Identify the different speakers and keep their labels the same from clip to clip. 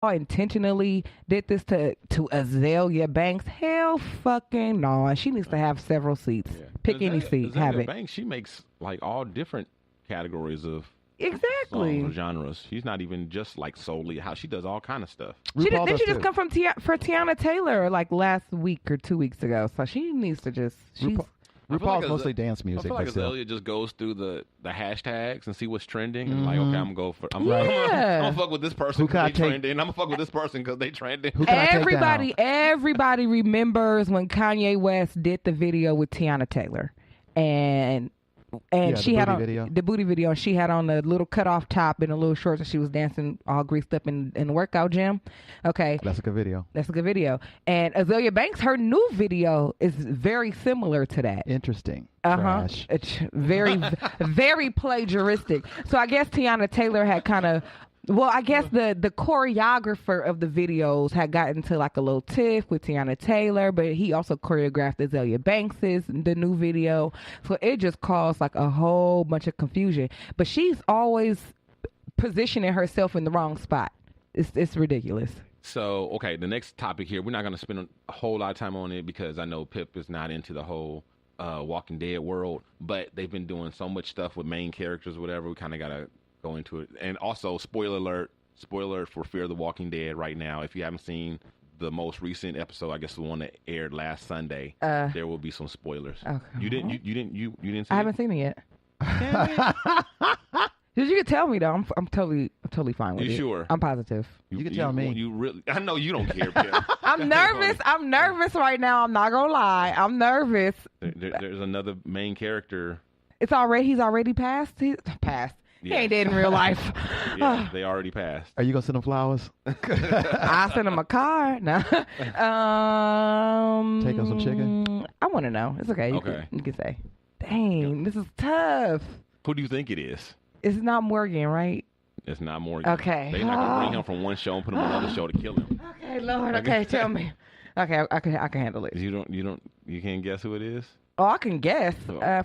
Speaker 1: intentionally did this to Azalea Banks. Hell fucking no. And she needs to have several seats.
Speaker 2: Yeah.
Speaker 1: Pick any seat. Have
Speaker 2: Azalea
Speaker 1: it.
Speaker 2: Banks, she makes like all different categories of
Speaker 1: Exactly.
Speaker 2: songs or genres. She's not even just like solely how she does all kind of stuff.
Speaker 1: Did she just come from for Tiana Taylor like last week or 2 weeks ago? So she needs to just.
Speaker 3: RuPaul's mostly dance music.
Speaker 2: I feel like Azalea just goes through the hashtags and see what's trending. And like, okay, I'm gonna fuck with this person because they trending. I'm gonna fuck with this person because they trending.
Speaker 1: Everybody remembers when Kanye West did the video with Tiana Taylor, and she had on the booty video, and she had on a little cut off top and a little shorts, and she was dancing all greased up in the workout gym. Okay,
Speaker 3: that's a good video.
Speaker 1: And Azalea Banks, her new video is very similar to that.
Speaker 3: Interesting.
Speaker 1: Trash. It's very very plagiaristic. So I guess Tiana Taylor had kind of. Well, I guess the choreographer of the videos had gotten to like a little tiff with Tiana Taylor, but he also choreographed Azalea Banks's the new video. So it just caused like a whole bunch of confusion. But she's always positioning herself in the wrong spot. It's ridiculous.
Speaker 2: So, okay, the next topic here, we're not going to spend a whole lot of time on it because I know Pip is not into the whole Walking Dead world, but they've been doing so much stuff with main characters or whatever. We kind of got to go into it. And also, spoiler alert for Fear the Walking Dead right now. If you haven't seen the most recent episode, I guess the one that aired last Sunday, there will be some spoilers. Okay. You didn't see
Speaker 1: I haven't seen it yet. You can tell me though. I'm totally fine with it.
Speaker 2: You sure?
Speaker 1: I'm positive.
Speaker 3: You can tell me.
Speaker 2: You really? I know you don't care, Pip.
Speaker 1: I'm nervous. I'm nervous right now. I'm not gonna lie. I'm nervous.
Speaker 2: There's another main character.
Speaker 1: He's already passed. He's passed. He ain't dead in real life.
Speaker 2: Yeah, they already passed.
Speaker 3: Are you gonna send them flowers?
Speaker 1: I send him a card. No.
Speaker 3: Take him some chicken.
Speaker 1: I want to know. It's okay. You can say. Dang, this is tough.
Speaker 2: Who do you think it is?
Speaker 1: It's not Morgan, right?
Speaker 2: It's not Morgan.
Speaker 1: Okay.
Speaker 2: They're not gonna bring him from one show and put him on another show to kill him.
Speaker 1: Okay, Lord. Okay, tell me. Okay, I can handle it.
Speaker 2: You can't guess who it is?
Speaker 1: Oh, I can guess.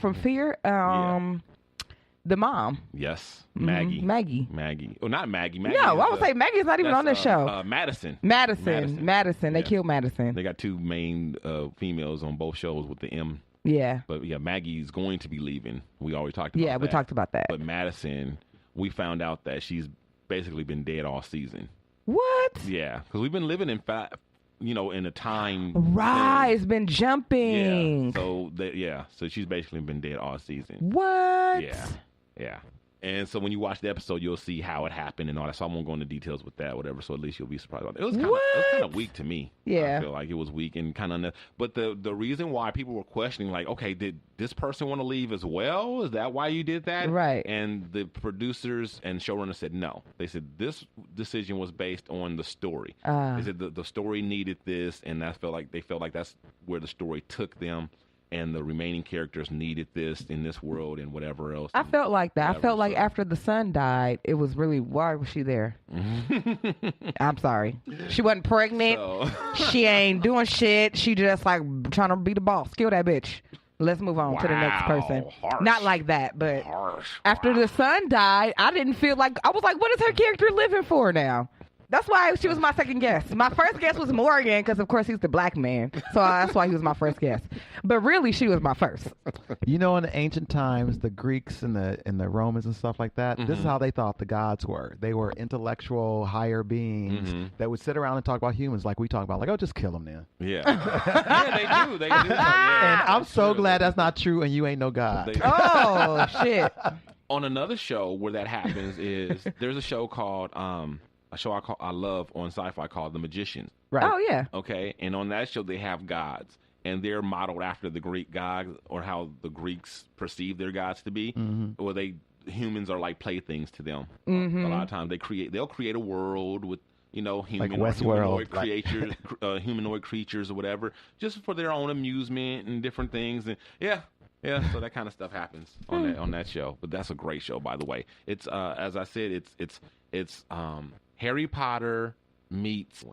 Speaker 1: From Fear. The mom.
Speaker 2: Yes. Maggie.
Speaker 1: Maggie.
Speaker 2: Oh, not Maggie.
Speaker 1: No, I would say Maggie's not even on this show.
Speaker 2: Madison.
Speaker 1: They killed Madison.
Speaker 2: They got two main females on both shows with the M.
Speaker 1: Yeah.
Speaker 2: But yeah, Maggie's going to be leaving. We already talked about that.
Speaker 1: Yeah, we talked about that.
Speaker 2: But Madison, we found out that she's basically been dead all season.
Speaker 1: What?
Speaker 2: Yeah, because we've been living in in a time.
Speaker 1: Right, it's been jumping.
Speaker 2: Yeah, so she's basically been dead all season.
Speaker 1: What?
Speaker 2: Yeah. And so when you watch the episode, you'll see how it happened and all that. So I won't go into details with that, whatever. So at least you'll be surprised about it. It was kind of weak to me.
Speaker 1: Yeah.
Speaker 2: I feel like it was weak and kind of. But the reason why people were questioning, like, okay, did this person want to leave as well? Is that why you did that?
Speaker 1: Right.
Speaker 2: And the producers and showrunners said no. They said this decision was based on the story. They said the story needed this, and they felt like that's where the story took them. And the remaining characters needed this in this world and whatever else.
Speaker 1: I felt like that. I felt like after the son died, it was really, why was she there? I'm sorry. She wasn't pregnant. She ain't doing shit. She just like trying to be the boss. Kill that bitch. Let's move on to the next person.
Speaker 2: Harsh.
Speaker 1: Not like that, but after the son died, I didn't feel like, I was like, what is her character living for now? That's why she was my second guess. My first guess was Morgan because, of course, he's the black man. So that's why he was my first guess. But really, she was my first.
Speaker 3: You know, in the ancient times, the Greeks and the Romans and stuff like that, this is how they thought the gods were. They were intellectual, higher beings that would sit around and talk about humans like we talk about. Like, oh, just kill them then.
Speaker 2: Yeah. Yeah, they do. Yeah,
Speaker 3: and I'm so glad that's not true and you ain't no god.
Speaker 1: Oh, shit.
Speaker 2: On another show where that happens is there's a show called... a show I love on Sci-Fi called The Magicians.
Speaker 1: Right. Oh, yeah.
Speaker 2: Okay, and on that show they have gods, and they're modeled after the Greek gods or how the Greeks perceive their gods to be, where humans are like playthings to them. A lot of times they'll create a world with humanoid creatures or whatever, just for their own amusement and different things, and yeah, so that kind of stuff happens on that show. But that's a great show, by the way. It's as I said, it's Harry Potter meets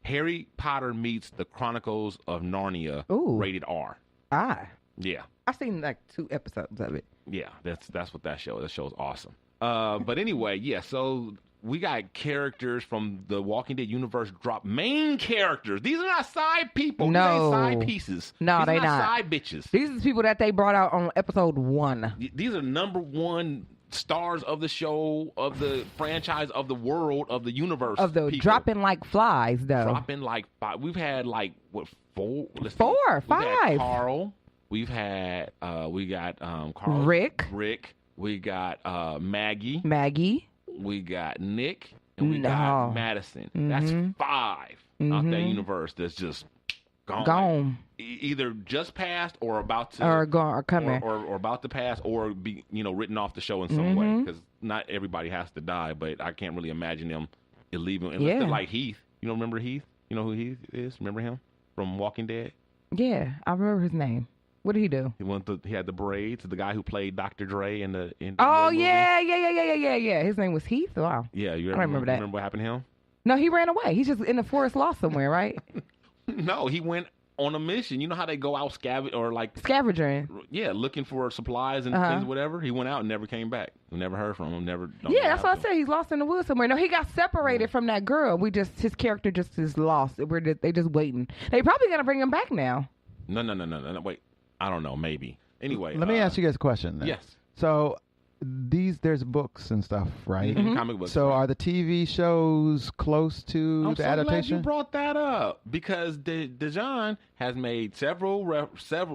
Speaker 2: Harry Potter meets the Chronicles of Narnia.
Speaker 1: Ooh.
Speaker 2: Rated R. Yeah.
Speaker 1: I've seen like 2 episodes of it.
Speaker 2: Yeah, that's what that show. That show's awesome. But anyway, yeah. So we got characters from the Walking Dead universe drop. Main characters. These are not side people.
Speaker 1: No.
Speaker 2: These ain't side pieces.
Speaker 1: No,
Speaker 2: these
Speaker 1: they
Speaker 2: are
Speaker 1: not.
Speaker 2: side bitches.
Speaker 1: These are the people that they brought out on episode 1.
Speaker 2: These are number 1 stars of the show, of the franchise, of the world, of the universe.
Speaker 1: Of the
Speaker 2: people.
Speaker 1: Dropping like flies, though.
Speaker 2: Dropping like 5. We've had like, what, 4? Let's see.
Speaker 1: 4,
Speaker 2: We've
Speaker 1: 5.
Speaker 2: had Carl. We've had, we got Carl.
Speaker 1: Rick.
Speaker 2: We got Maggie. We got Nick. And we got Madison. That's 5 out that universe that's just gone. Either just passed or about to.
Speaker 1: Or coming.
Speaker 2: Or about to pass or be, written off the show in some way. Because not everybody has to die, but I can't really imagine them leaving. Unless they're like Heath. You don't remember Heath? You know who Heath is? Remember him? From Walking Dead?
Speaker 1: Yeah, I remember his name. What did he do?
Speaker 2: He had the braids. The guy who played Dr. Dre in the
Speaker 1: movie.
Speaker 2: Yeah.
Speaker 1: His name was Heath. Wow.
Speaker 2: Yeah,
Speaker 1: I remember that.
Speaker 2: Remember what happened to him?
Speaker 1: No, he ran away. He's just in the forest lost somewhere, right?
Speaker 2: No, he went on a mission. You know how they go out
Speaker 1: scavenging?
Speaker 2: Yeah, looking for supplies and things, whatever. He went out and never came back. We never heard from him.
Speaker 1: That's what I said. He's lost in the woods somewhere. No, he got separated from that girl. His character just is lost. They just waiting. They probably gonna bring him back now.
Speaker 2: No. Wait. I don't know, maybe. Anyway.
Speaker 3: Let me ask you guys a question then.
Speaker 2: Yes.
Speaker 3: So there's books and stuff, right?
Speaker 2: Comic books.
Speaker 3: So are the TV shows close to the adaptation?
Speaker 2: I'm so glad you brought that up because Dejan has made several,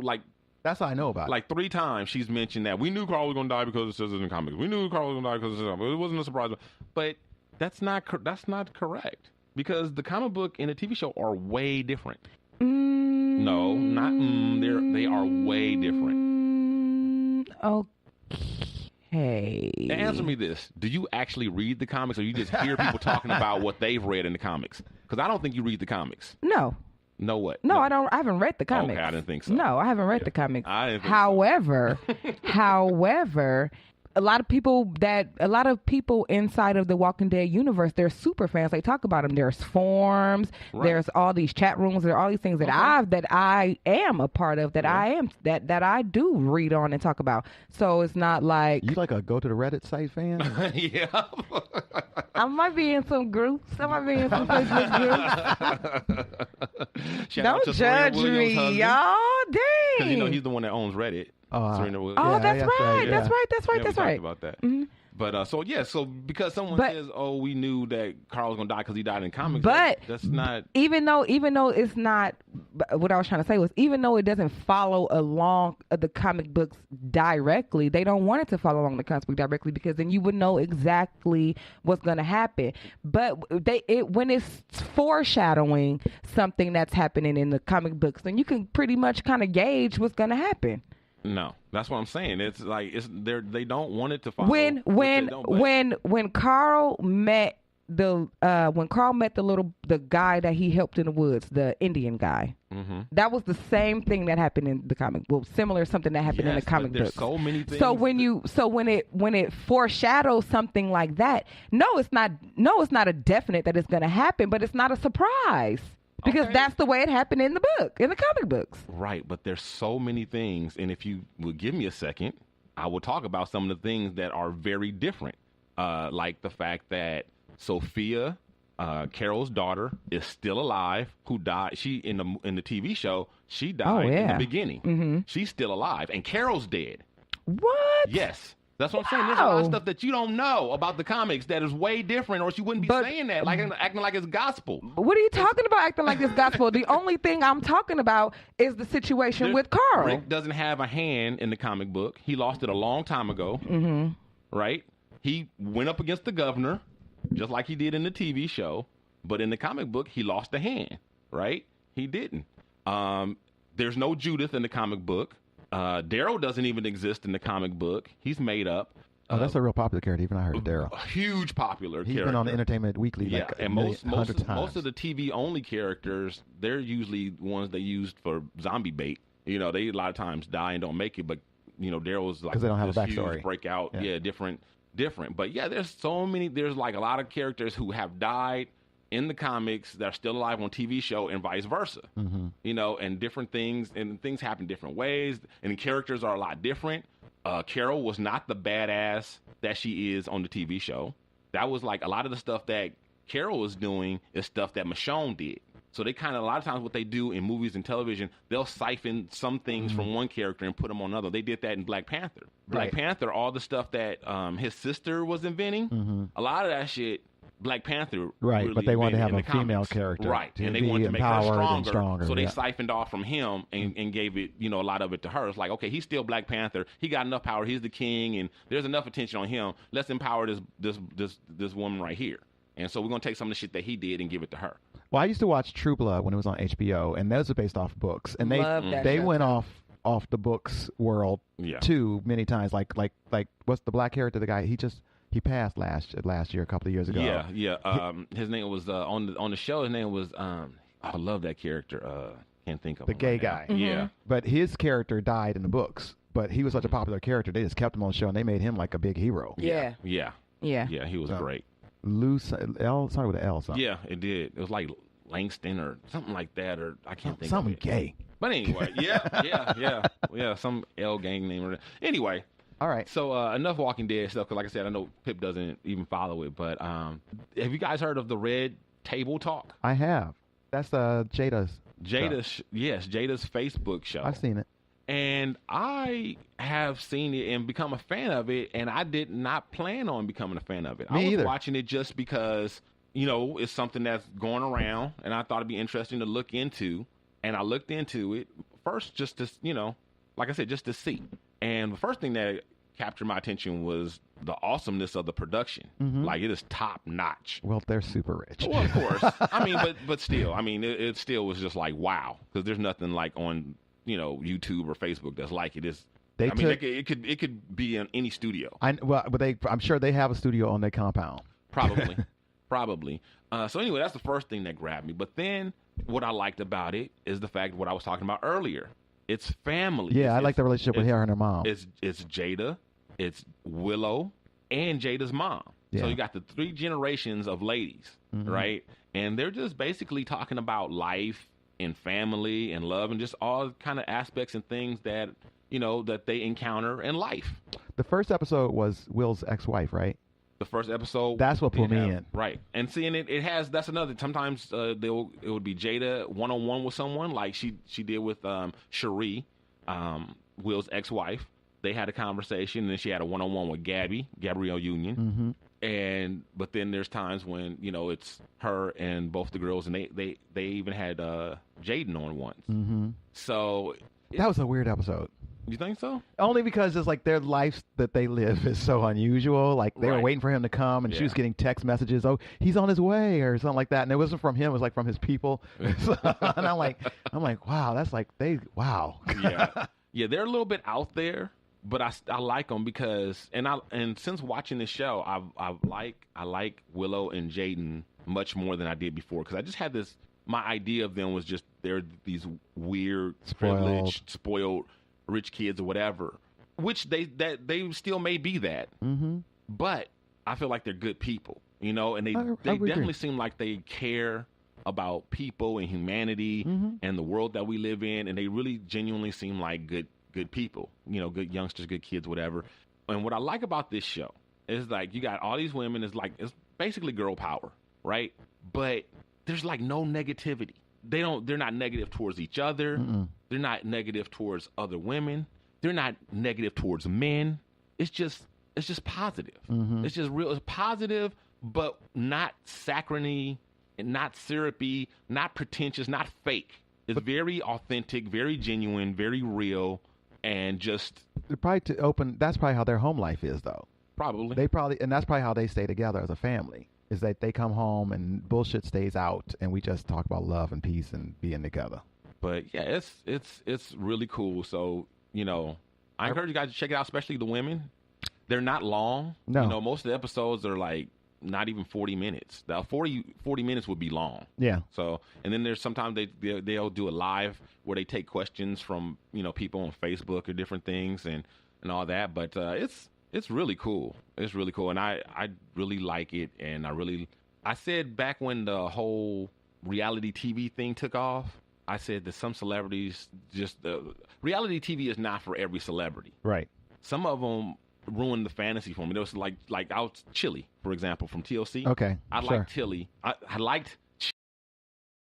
Speaker 2: like...
Speaker 3: That's how I know about it.
Speaker 2: Like 3 times she's mentioned that. We knew Carl was going to die because it says it in comics. We knew Carl was going to die because it says it. It wasn't a surprise. But that's not correct because the comic book and the TV show are way different. No, not they are way different.
Speaker 1: Okay.
Speaker 2: Now answer me this. Do you actually read the comics or you just hear people talking about what they've read in the comics? Because I don't think you read the comics.
Speaker 1: No.
Speaker 2: No what?
Speaker 1: No, I don't. I haven't read the comics.
Speaker 2: Okay, I didn't think so.
Speaker 1: No, I haven't read the comics.
Speaker 2: I didn't think
Speaker 1: However, a lot of people inside of the Walking Dead universe, they're super fans. They talk about them. There's forums.
Speaker 2: Right.
Speaker 1: There's all these chat rooms. There are all these things that I am a part of. That I do read on and talk about. So it's not like
Speaker 3: you like a go to the Reddit site fan.
Speaker 2: Yeah.
Speaker 1: I might be in some groups. I might be in some Facebook groups.
Speaker 2: Don't
Speaker 1: judge me, y'all. Dang.
Speaker 2: Because he's the one that owns Reddit.
Speaker 1: That's right.
Speaker 2: Yeah,
Speaker 1: That's right.
Speaker 2: About that.
Speaker 1: Mm-hmm.
Speaker 2: But so because someone says, "Oh, we knew that Carl was gonna die because he died in comics,"
Speaker 1: but
Speaker 2: that's not.
Speaker 1: Even though it's not. What I was trying to say was, even though it doesn't follow along the comic books directly, they don't want it to follow along the comic book directly because then you would know exactly what's gonna happen. But when it's foreshadowing something that's happening in the comic books, then you can pretty much kind of gauge what's gonna happen.
Speaker 2: No, that's what I'm saying. It's like they don't want it to follow.
Speaker 1: When Carl met the guy that he helped in the woods, the Indian guy, that was the same thing that happened in the comic. Well, similar something that happened in the comic book.
Speaker 2: There's so many things.
Speaker 1: So when it foreshadows something like that, it's not a definite that it's going to happen, but it's not a surprise. Because that's the way it happened in the comic books.
Speaker 2: Right, but there's so many things, and if you would give me a second, I will talk about some of the things that are very different. Like the fact that Sophia, Carol's daughter, is still alive, who died. She in the TV show, she died in the beginning. Mm-hmm. She's still alive, and Carol's dead.
Speaker 1: What?
Speaker 2: Yes. That's what I'm saying. There's a lot of stuff that you don't know about the comics that is way different, or she wouldn't be saying that, acting like it's gospel.
Speaker 1: What are you talking about, acting like it's gospel? The only thing I'm talking about is the situation with Carl.
Speaker 2: Rick doesn't have a hand in the comic book. He lost it a long time ago, right? He went up against the governor, just like he did in the TV show, but in the comic book, he lost a hand, right? He didn't. There's no Judith in the comic book. Daryl doesn't even exist in the comic book. He's made up.
Speaker 3: Oh, that's a real popular character. Even I heard of Daryl.
Speaker 2: A huge popular character.
Speaker 3: He's been on Entertainment Weekly
Speaker 2: and most of the TV only characters, they're usually ones they used for zombie bait. They a lot of times die and don't make it, but Daryl's like
Speaker 3: because they don't have a backstory.
Speaker 2: Huge breakout. Yeah, different. But yeah, there's so many. There's like a lot of characters who have died in the comics that are still alive on TV show and vice versa, and different things, and things happen different ways, and the characters are a lot different. Carol was not the badass that she is on the TV show. That was like a lot of the stuff that Carol was doing is stuff that Michonne did. So they kind of, a lot of times what they do in movies and television, they'll siphon some things from one character and put them on another. They did that in Black Panther. Black Panther, all the stuff that his sister was inventing, a lot of that shit, Black Panther really
Speaker 3: but they wanted to have
Speaker 2: in
Speaker 3: a
Speaker 2: the
Speaker 3: female
Speaker 2: comics.
Speaker 3: character.
Speaker 2: Right,
Speaker 3: to
Speaker 2: and they
Speaker 3: be
Speaker 2: wanted to make her
Speaker 3: empowered
Speaker 2: stronger,
Speaker 3: and
Speaker 2: so they siphoned off from him and gave it, a lot of it to her. It's like, okay, he's still Black Panther. He got enough power. He's the king, and there's enough attention on him. Let's empower this woman right here. And so we're going to take some of the shit that he did and give it to her.
Speaker 3: Well, I used to watch True Blood when it was on HBO, and those are based off books. And they went off the books world too many times. Like what's the black character? The guy he passed last year, a couple of years ago.
Speaker 2: Yeah. His name was on the show. His name was I love that character. Can't think of
Speaker 3: the
Speaker 2: him
Speaker 3: gay
Speaker 2: right
Speaker 3: guy.
Speaker 2: now. Yeah,
Speaker 3: but his character died in the books. But he was such a popular character, they just kept him on the show, and they made him like a big hero.
Speaker 2: Yeah. He was
Speaker 3: So,
Speaker 2: great.
Speaker 3: L, sorry with the L. Something.
Speaker 2: Yeah, it did. It was like Langston or something like that, or I can't think
Speaker 3: something
Speaker 2: of it.
Speaker 3: gay.
Speaker 2: But anyway, yeah, some L gang name. Anyway,
Speaker 3: all right.
Speaker 2: So enough Walking Dead stuff, because like I said, I know Pip doesn't even follow it. But have you guys heard of the Red Table Talk?
Speaker 3: I have. That's Jada's.
Speaker 2: Yes, Jada's Facebook show.
Speaker 3: I've seen it.
Speaker 2: And I have seen it and become a fan of it, and I did not plan on becoming a fan of it.
Speaker 3: Me
Speaker 2: I was
Speaker 3: either.
Speaker 2: watching it just because, it's something that's going around, and I thought it'd be interesting to look into. And I looked into it first just to, like I said, just to see. And the first thing that captured my attention was the awesomeness of the production. Like, it is top notch.
Speaker 3: Well, they're super rich.
Speaker 2: Well, of course. I mean, but still, it still was just like, wow, because there's nothing like on YouTube or Facebook that's like it is. It could be in any studio.
Speaker 3: I'm sure they have a studio on their compound.
Speaker 2: Probably. So anyway, that's the first thing that grabbed me. But then what I liked about it is the fact what I was talking about earlier. It's family.
Speaker 3: Yeah, I like the relationship with her and her mom.
Speaker 2: It's Jada, it's Willow, and Jada's mom.
Speaker 3: Yeah.
Speaker 2: So you got the 3 generations of ladies, right? And they're just basically talking about life and family and love and just all kind of aspects and things that that they encounter in life.
Speaker 3: The first episode was Will's ex-wife, right?
Speaker 2: The first episode.
Speaker 3: That's what pulled me in.
Speaker 2: Right. And seeing it has, that's another, sometimes it would be Jada one-on-one with someone like she did with Cherie, Will's ex-wife. They had a conversation, and then she had a one-on-one with Gabrielle Union. But then there's times when, it's her and both the girls, and they even had Jaden on once. So
Speaker 3: that was a weird episode.
Speaker 2: You think so?
Speaker 3: Only because it's like their life that they live is so unusual. Like they were waiting for him to come, and she was getting text messages, "Oh, he's on his way," or something like that. And it wasn't from him; it was like from his people. And I'm like, wow, that's like wow. Yeah, they're a little bit out there, but I like them because and since watching this show, I like Willow and Jaden much more than I did before, because I just had this. My idea of them was just they're these weird, privileged, spoiled, rich kids or whatever, which they still may be that. But I feel like they're good people, and they definitely seem like they care about people and humanity and the world that we live in, and they really genuinely seem like good people, good youngsters, good kids, whatever. And what I like about this show is like you got all these women, it's basically girl power, right? But there's like no negativity. They're not negative towards each other. They're not negative towards other women. They're not negative towards men. It's just positive. It's just real. It's positive, but not saccharine, and not syrupy, not pretentious, not fake. It's very authentic, very genuine, very real, and just that's probably how their home life is, though.
Speaker 2: Probably.
Speaker 3: And that's probably how they stay together as a family. Is that they come home and bullshit stays out, and we just talk about love and peace and being together.
Speaker 2: But yeah, it's really cool. So I encourage you guys to check it out, especially the women. They're not long.
Speaker 3: No.
Speaker 2: Most of the episodes are like not even 40 minutes. Now 40 minutes would be long.
Speaker 3: Yeah.
Speaker 2: So, and then there's sometimes they'll do a live where they take questions from people on Facebook or different things and all that. But it's really cool. It's really cool, and I really like it. And I said back when the whole reality TV thing took off, I said that some celebrities reality TV is not for every celebrity.
Speaker 3: Right.
Speaker 2: Some of them ruined the fantasy for me. There was like I was Chili, for example, from TLC.
Speaker 3: Okay,
Speaker 2: I
Speaker 3: sure.
Speaker 2: liked Tilly. I liked